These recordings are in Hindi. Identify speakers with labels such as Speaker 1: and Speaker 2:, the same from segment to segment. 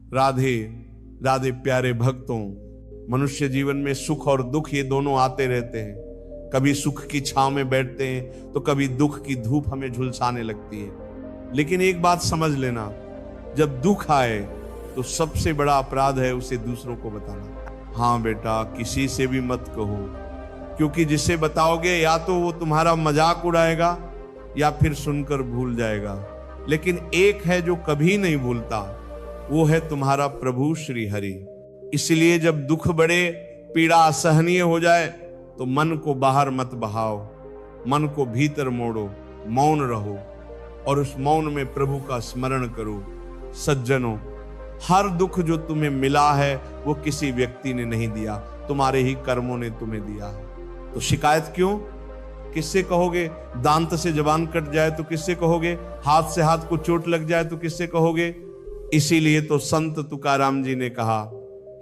Speaker 1: राधे राधे प्यारे भक्तों, मनुष्य जीवन में सुख और दुख ये दोनों आते रहते हैं। कभी सुख की छांव में बैठते हैं तो कभी दुख की धूप हमें झुलसाने लगती है। लेकिन एक बात समझ लेना, जब दुख आए तो सबसे बड़ा अपराध है उसे दूसरों को बताना। हाँ बेटा, किसी से भी मत कहो, क्योंकि जिसे बताओगे या तो वो तुम्हारा मजाक उड़ाएगा या फिर सुनकर भूल जाएगा। लेकिन एक है जो कभी नहीं भूलता, वो है तुम्हारा प्रभु श्री हरि। इसलिए जब दुख बढ़े, पीड़ा असहनीय हो जाए तो मन को बाहर मत बहाओ, मन को भीतर मोड़ो, मौन रहो और उस मौन में प्रभु का स्मरण करो। सज्जनों, हर दुख जो तुम्हें मिला है वो किसी व्यक्ति ने नहीं दिया, तुम्हारे ही कर्मों ने तुम्हें दिया है। तो शिकायत क्यों? किससे कहोगे? दांत से जबान कट जाए तो किससे कहोगे? हाथ से हाथ को चोट लग जाए तो किससे कहोगे? इसीलिए तो संत तुकाराम जी ने कहा,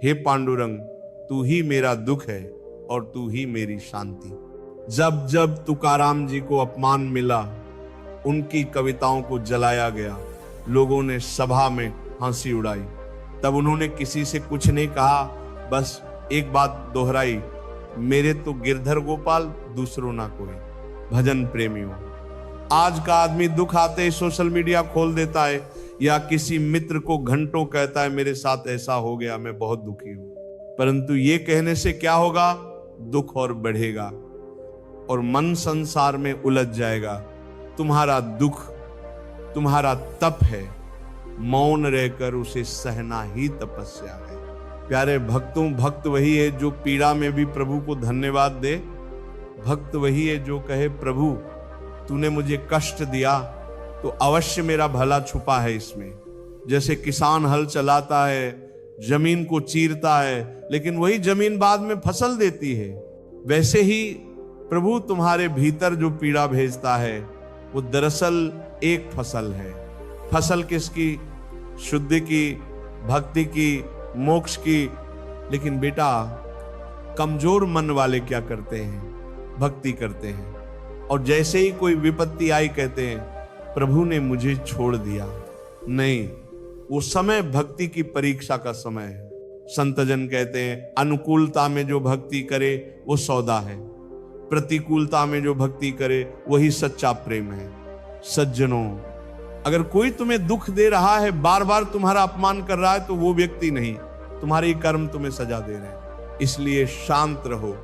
Speaker 1: हे पांडुरंग, तू ही मेरा दुख है और तू ही मेरी शांति। जब जब तुकाराम जी को अपमान मिला, उनकी कविताओं को जलाया गया, लोगों ने सभा में हंसी उड़ाई, तब उन्होंने किसी से कुछ नहीं कहा, बस एक बात दोहराई, मेरे तो गिरधर गोपाल, दूसरों ना कोई। भजन प्रेमियों, आज का आदमी दुख आते ही सोशल मीडिया खोल देता है या किसी मित्र को घंटों कहता है मेरे साथ ऐसा हो गया, मैं बहुत दुखी हूं। परंतु ये कहने से क्या होगा? दुख और बढ़ेगा और मन संसार में उलझ जाएगा। तुम्हारा दुख तुम्हारा तप है, मौन रहकर उसे सहना ही तपस्या है। प्यारे भक्तों, भक्त वही है जो पीड़ा में भी प्रभु को धन्यवाद दे। भक्त वही है जो कहे, प्रभु तूने मुझे कष्ट दिया तो अवश्य मेरा भला छुपा है इसमें। जैसे किसान हल चलाता है, जमीन को चीरता है, लेकिन वही जमीन बाद में फसल देती है, वैसे ही प्रभु तुम्हारे भीतर जो पीड़ा भेजता है वो दरअसल एक फसल है। फसल किसकी? शुद्धि की, भक्ति की, मोक्ष की। लेकिन बेटा, कमजोर मन वाले क्या करते हैं? भक्ति करते हैं, और जैसे ही कोई विपत्ति आई कहते हैं प्रभु ने मुझे छोड़ दिया। नहीं, वो समय भक्ति की परीक्षा का समय है। संतजन कहते हैं, अनुकूलता में जो भक्ति करे वो सौदा है, प्रतिकूलता में जो भक्ति करे वही सच्चा प्रेम है। सज्जनों, अगर कोई तुम्हें दुख दे रहा है, बार बार तुम्हारा अपमान कर रहा है, तो वो व्यक्ति नहीं, तुम्हारे कर्म तुम्हें सजा दे रहे हैं। इसलिए शांत रहो,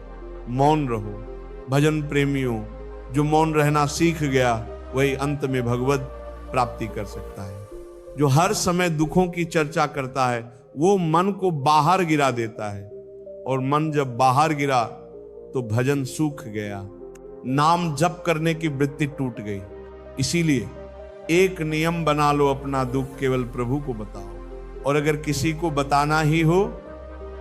Speaker 1: मौन रहो। भजन प्रेमियों, जो मौन रहना सीख गया वही अंत में भगवत प्राप्ति कर सकता है। जो हर समय दुखों की चर्चा करता है वो मन को बाहर गिरा देता है, और मन जब बाहर गिरा तो भजन सूख गया, नाम जप करने की वृत्ति टूट गई। इसीलिए एक नियम बना लो, अपना दुख केवल प्रभु को बताओ, और अगर किसी को बताना ही हो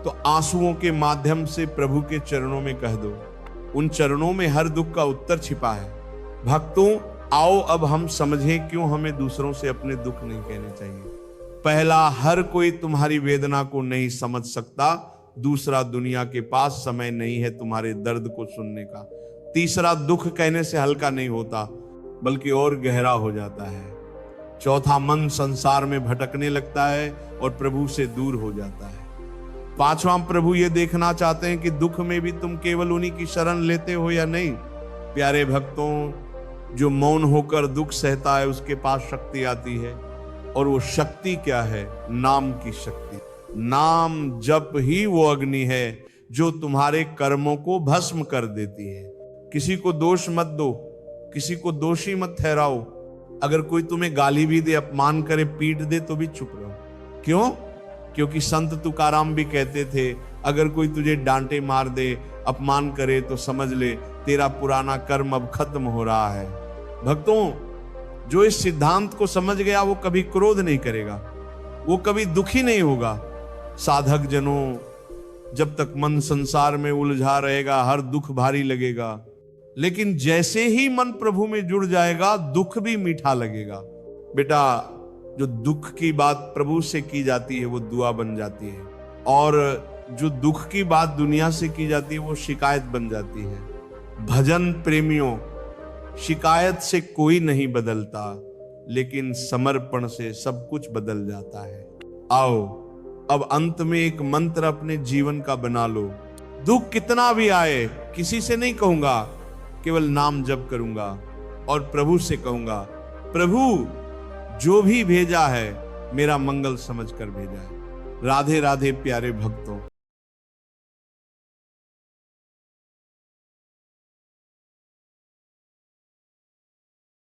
Speaker 1: तो आंसुओं के माध्यम से प्रभु के चरणों में कह दो। उन चरणों में हर दुख का उत्तर छिपा है। भक्तों, आओ अब हम समझें क्यों हमें दूसरों से अपने दुख नहीं कहने चाहिए। पहला, हर कोई तुम्हारी वेदना को नहीं समझ सकता। दूसरा, दुनिया के पास समय नहीं है तुम्हारे दर्द को सुनने का। तीसरा, दुख कहने से हल्का नहीं होता बल्कि और गहरा हो जाता है। चौथा, मन संसार में भटकने लगता है और प्रभु से दूर हो जाता है। पांचवा, प्रभु ये देखना चाहते हैं कि दुख में भी तुम केवल उन्हीं की शरण लेते हो या नहीं। प्यारे भक्तों, जो मौन होकर दुख सहता है उसके पास शक्ति आती है, और वो शक्ति क्या है? नाम की शक्ति। नाम जप ही वो अग्नि है जो तुम्हारे कर्मों को भस्म कर देती है। किसी को दोष मत दो, किसी को दोषी मत ठहराओ। अगर कोई तुम्हें गाली भी दे, अपमान करे, पीट दे, तो भी चुप रहो। क्यों? क्योंकि संत तुकाराम भी कहते थे, अगर कोई तुझे डांटे, मार दे, अपमान करे, तो समझ ले तेरा पुराना कर्म अब खत्म हो रहा है। भक्तों, जो इस सिद्धांत को समझ गया वो कभी क्रोध नहीं करेगा, वो कभी दुखी नहीं होगा। साधक जनों, जब तक मन संसार में उलझा रहेगा हर दुख भारी लगेगा, लेकिन जैसे ही मन प्रभु में जुड़ जाएगा दुख भी मीठा लगेगा। बेटा, जो दुख की बात प्रभु से की जाती है वो दुआ बन जाती है, और जो दुख की बात दुनिया से की जाती है वो शिकायत बन जाती है। भजन प्रेमियों, शिकायत से कोई नहीं बदलता, लेकिन समर्पण से सब कुछ बदल जाता है। आओ अब अंत में एक मंत्र अपने जीवन का बना लो। दुख कितना भी आए, किसी से नहीं कहूंगा, केवल नाम जप करूंगा और प्रभु से कहूंगा, प्रभु जो भी भेजा है मेरा मंगल समझकर भेजा है। राधे राधे प्यारे भक्तों।